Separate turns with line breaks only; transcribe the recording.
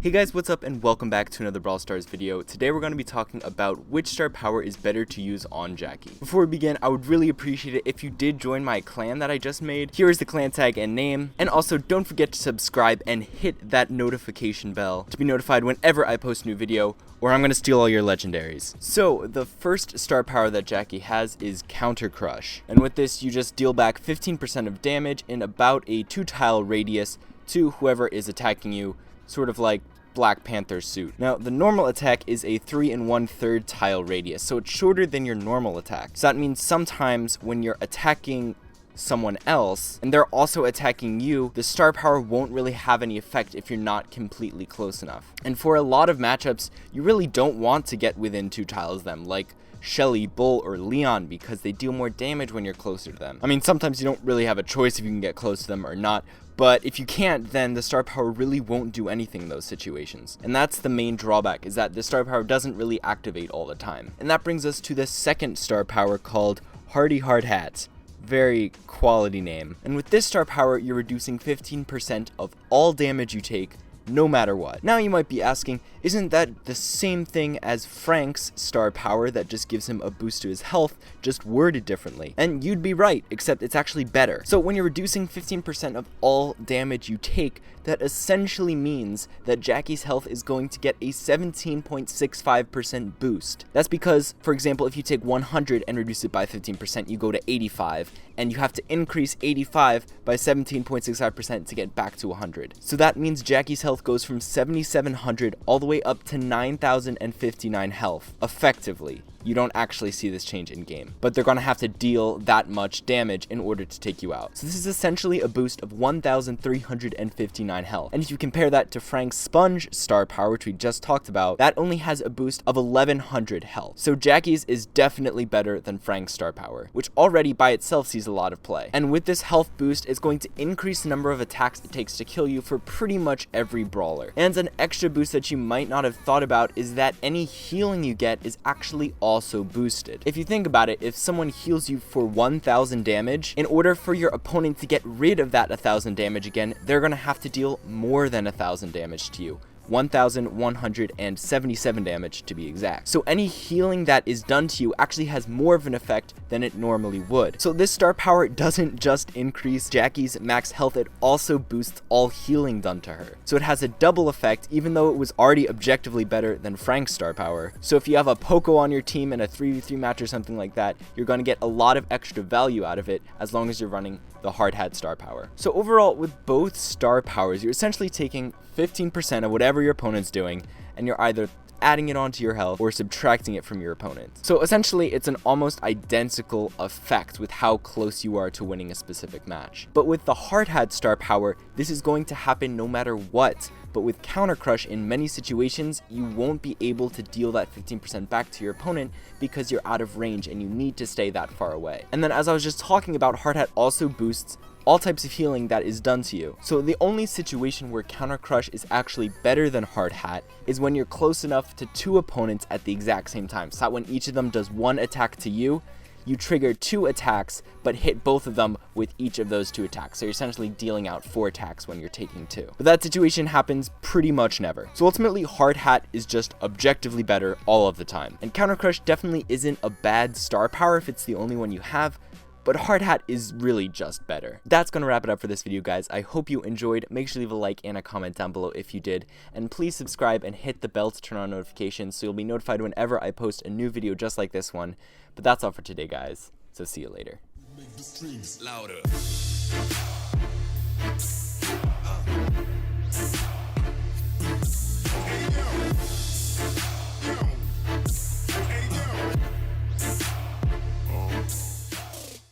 Hey guys, what's up and welcome back to another Brawl Stars video. Today we're going to be talking about which star power is better to use on Jacky. Before we begin, I would really appreciate it if you did join my clan that I just made. Here is the clan tag and name, and also don't forget to subscribe and hit that notification bell to be notified whenever I post a new video, or I'm going to steal all your legendaries. So the first star power that Jacky has is Counter Crush, and with this you just deal back 15% of damage in about a 2-tile radius to whoever is attacking you, sort of like Black Panther's suit. Now, the normal attack is a 3 1/3 tile radius, so it's shorter than your normal attack. So that means sometimes when you're attacking someone else and they're also attacking you, the star power won't really have any effect if you're not completely close enough. And for a lot of matchups, you really don't want to get within 2 tiles of them, like Shelly, Bull, or Leon, because they deal more damage when you're closer to them. I mean, sometimes you don't really have a choice if you can get close to them or not, but if you can't, then the star power really won't do anything in those situations. And that's the main drawback, is that the star power doesn't really activate all the time. And that brings us to the second star power called Hardy Hard Hat. Very quality name. And with this star power, you're reducing 15% of all damage you take, no matter what. Now you might be asking, isn't that the same thing as Frank's star power that just gives him a boost to his health, just worded differently? And you'd be right, except it's actually better. So when you're reducing 15% of all damage you take, that essentially means that Jacky's health is going to get a 17.65% boost. That's because, for example, if you take 100 and reduce it by 15%, you go to 85, and you have to increase 85 by 17.65% to get back to 100. So that means Jacky's health goes from 7,700 all the way up to 9,059 health, effectively. You don't actually see this change in game, but they're going to have to deal that much damage in order to take you out. So this is essentially a boost of 1,359 health. And if you compare that to Frank's Sponge star power, which we just talked about, that only has a boost of 1,100 health. So Jacky's is definitely better than Frank's star power, which already by itself sees a lot of play. And with this health boost, it's going to increase the number of attacks it takes to kill you for pretty much every brawler. And an extra boost that you might not have thought about is that any healing you get is actually also boosted. If you think about it, if someone heals you for 1,000 damage, in order for your opponent to get rid of that 1,000 damage again, they're going to have to deal more than 1,000 damage to you. 1,177 damage to be exact. So any healing that is done to you actually has more of an effect than it normally would. So this star power doesn't just increase Jacky's max health, it also boosts all healing done to her. So it has a double effect, even though it was already objectively better than Frank's star power. So if you have a Poco on your team in a 3v3 match or something like that, you're going to get a lot of extra value out of it as long as you're running the Hard Hat star power. So overall, with both star powers, you're essentially taking 15% of whatever your opponent's doing, and you're either adding it onto your health or subtracting it from your opponent. So essentially, it's an almost identical effect with how close you are to winning a specific match. But with the Hard Hat star power, this is going to happen no matter what. But with Counter Crush, in many situations, you won't be able to deal that 15% back to your opponent because you're out of range and you need to stay that far away. And then, as I was just talking about, Hard Hat also boosts all types of healing that is done to you. So the only situation where Counter Crush is actually better than Hard Hat is when you're close enough to 2 opponents at the exact same time. So that when each of them does 1 attack to you, you trigger 2 attacks, but hit both of them with each of those 2 attacks. So you're essentially dealing out 4 attacks when you're taking 2. But that situation happens pretty much never. So ultimately, Hard Hat is just objectively better all of the time. And Counter Crush definitely isn't a bad star power if it's the only one you have, but Hard Hat is really just better. That's gonna wrap it up for this video, guys. I hope you enjoyed. Make sure to leave a like and a comment down below if you did. And please subscribe and hit the bell to turn on notifications so you'll be notified whenever I post a new video just like this one. But that's all for today, guys. So see you later.
Make the strings louder.